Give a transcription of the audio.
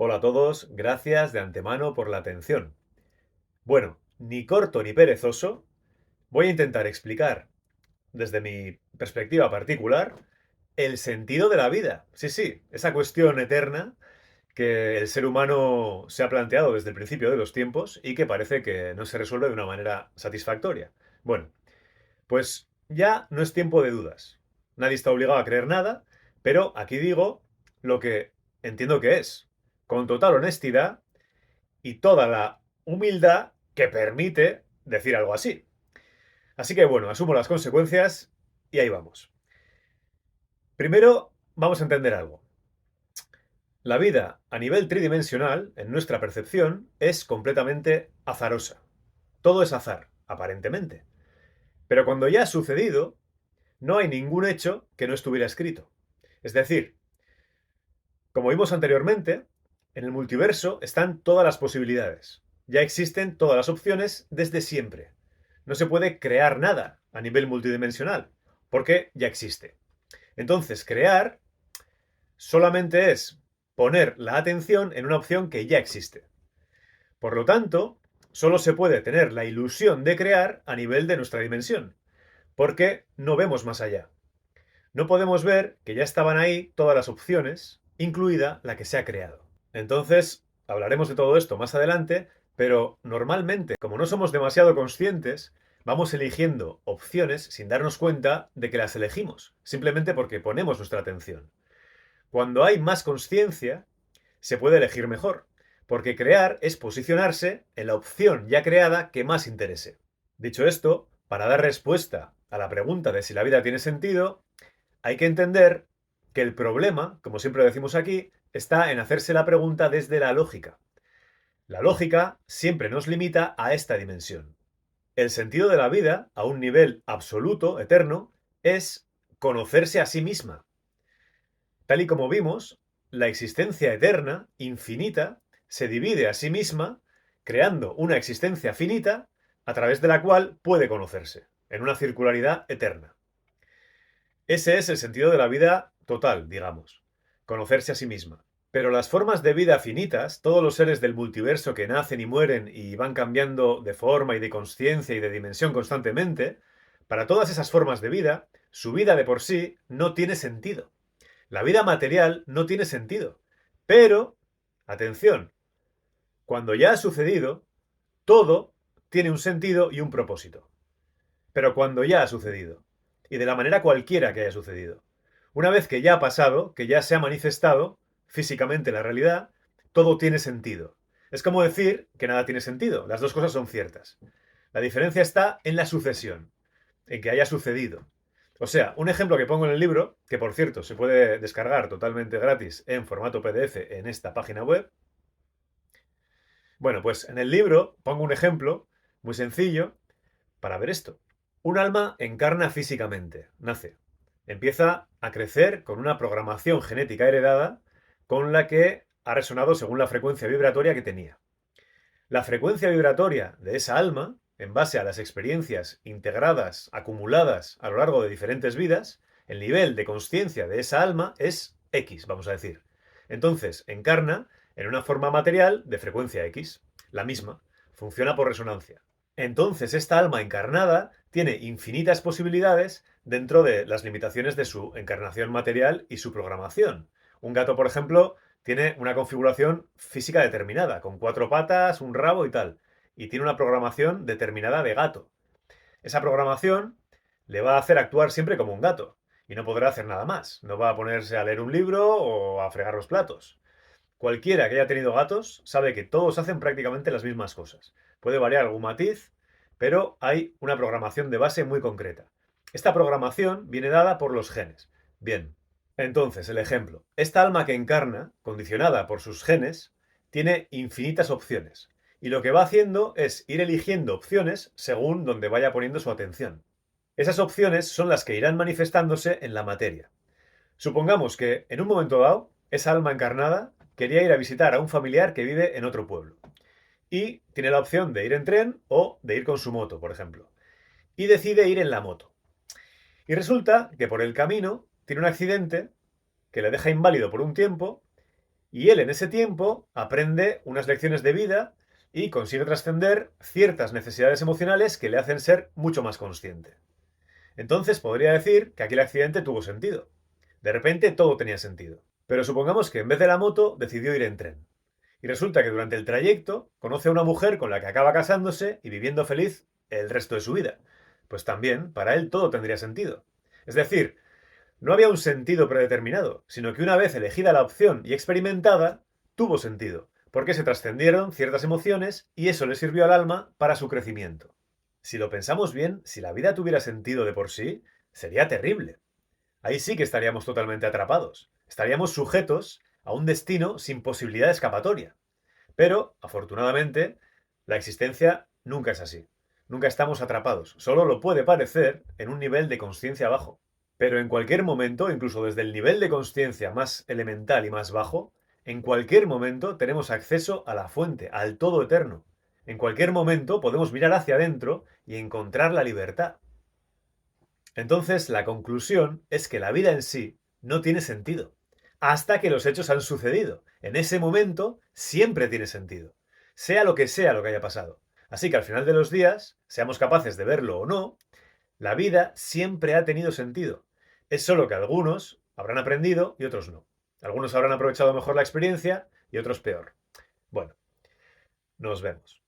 Hola a todos, gracias de antemano por la atención. Bueno, ni corto ni perezoso, voy a intentar explicar desde mi perspectiva particular el sentido de la vida. Sí, sí, esa cuestión eterna que el ser humano se ha planteado desde el principio de los tiempos y que parece que no se resuelve de una manera satisfactoria. Bueno, pues ya no es tiempo de dudas. Nadie está obligado a creer nada, pero aquí digo lo que entiendo que es, con total honestidad y toda la humildad que permite decir algo así. Así que bueno, asumo las consecuencias y ahí vamos. Primero, vamos a entender algo. La vida a nivel tridimensional, en nuestra percepción, es completamente azarosa. Todo es azar, aparentemente. Pero cuando ya ha sucedido, no hay ningún hecho que no estuviera escrito. Es decir, como vimos anteriormente, en el multiverso están todas las posibilidades. Ya existen todas las opciones desde siempre. No se puede crear nada a nivel multidimensional, porque ya existe. Entonces, crear solamente es poner la atención en una opción que ya existe. Por lo tanto, solo se puede tener la ilusión de crear a nivel de nuestra dimensión, porque no vemos más allá. No podemos ver que ya estaban ahí todas las opciones, incluida la que se ha creado. Entonces, hablaremos de todo esto más adelante, pero normalmente, como no somos demasiado conscientes, vamos eligiendo opciones sin darnos cuenta de que las elegimos, simplemente porque ponemos nuestra atención. Cuando hay más conciencia, se puede elegir mejor, porque crear es posicionarse en la opción ya creada que más interese. Dicho esto, para dar respuesta a la pregunta de si la vida tiene sentido, hay que entender que el problema, como siempre decimos aquí, está en hacerse la pregunta desde la lógica. La lógica siempre nos limita a esta dimensión. El sentido de la vida, a un nivel absoluto, eterno, es conocerse a sí misma. Tal y como vimos, la existencia eterna, infinita, se divide a sí misma, creando una existencia finita a través de la cual puede conocerse, en una circularidad eterna. Ese es el sentido de la vida total, digamos, conocerse a sí misma. Pero las formas de vida finitas, todos los seres del multiverso que nacen y mueren y van cambiando de forma y de consciencia y de dimensión constantemente, para todas esas formas de vida, su vida de por sí no tiene sentido. La vida material no tiene sentido. Pero, atención, cuando ya ha sucedido, todo tiene un sentido y un propósito. Pero cuando ya ha sucedido. Y de la manera cualquiera que haya sucedido. Una vez que ya ha pasado, que ya se ha manifestado físicamente la realidad, todo tiene sentido. Es como decir que nada tiene sentido. Las dos cosas son ciertas. La diferencia está en la sucesión, en que haya sucedido. O sea, un ejemplo que pongo en el libro, que por cierto se puede descargar totalmente gratis en formato PDF en esta página web. Bueno, pues en el libro pongo un ejemplo muy sencillo para ver esto. Un alma encarna físicamente, nace. Empieza a crecer con una programación genética heredada con la que ha resonado según la frecuencia vibratoria que tenía. La frecuencia vibratoria de esa alma, en base a las experiencias integradas, acumuladas a lo largo de diferentes vidas, el nivel de conciencia de esa alma es X, vamos a decir. Entonces, encarna en una forma material de frecuencia X, la misma, funciona por resonancia. Entonces, esta alma encarnada tiene infinitas posibilidades dentro de las limitaciones de su encarnación material y su programación. Un gato, por ejemplo, tiene una configuración física determinada, con cuatro patas, un rabo y tal. Y tiene una programación determinada de gato. Esa programación le va a hacer actuar siempre como un gato. Y no podrá hacer nada más. No va a ponerse a leer un libro o a fregar los platos. Cualquiera que haya tenido gatos sabe que todos hacen prácticamente las mismas cosas. Puede variar algún matiz, pero hay una programación de base muy concreta. Esta programación viene dada por los genes. Bien, entonces el ejemplo. Esta alma que encarna, condicionada por sus genes, tiene infinitas opciones. Y lo que va haciendo es ir eligiendo opciones según donde vaya poniendo su atención. Esas opciones son las que irán manifestándose en la materia. Supongamos que en un momento dado, esa alma encarnada quería ir a visitar a un familiar que vive en otro pueblo. Y tiene la opción de ir en tren o de ir con su moto, por ejemplo. Y decide ir en la moto. Y resulta que por el camino tiene un accidente que le deja inválido por un tiempo Y él en ese tiempo aprende unas lecciones de vida y consigue trascender ciertas necesidades emocionales que le hacen ser mucho más consciente. Entonces podría decir que aquí el accidente tuvo sentido. De repente todo tenía sentido. Pero supongamos que en vez de la moto decidió ir en tren. Y resulta que durante el trayecto conoce a una mujer con la que acaba casándose y viviendo feliz el resto de su vida. Pues también, para él todo tendría sentido. Es decir, no había un sentido predeterminado, sino que una vez elegida la opción y experimentada, tuvo sentido, porque se trascendieron ciertas emociones y eso le sirvió al alma para su crecimiento. Si lo pensamos bien, si la vida tuviera sentido de por sí, sería terrible. Ahí sí que estaríamos totalmente atrapados. Estaríamos sujetos a un destino sin posibilidad de escapatoria. Pero, afortunadamente, la existencia nunca es así. Nunca estamos atrapados. Solo lo puede parecer en un nivel de consciencia bajo. Pero en cualquier momento, incluso desde el nivel de consciencia más elemental y más bajo, en cualquier momento tenemos acceso a la fuente, al todo eterno. En cualquier momento podemos mirar hacia adentro y encontrar la libertad. Entonces, la conclusión es que la vida en sí no tiene sentido, hasta que los hechos han sucedido. En ese momento siempre tiene sentido, sea lo que haya pasado. Así que al final de los días, seamos capaces de verlo o no, la vida siempre ha tenido sentido. Es solo que algunos habrán aprendido y otros no. Algunos habrán aprovechado mejor la experiencia y otros peor. Bueno, nos vemos.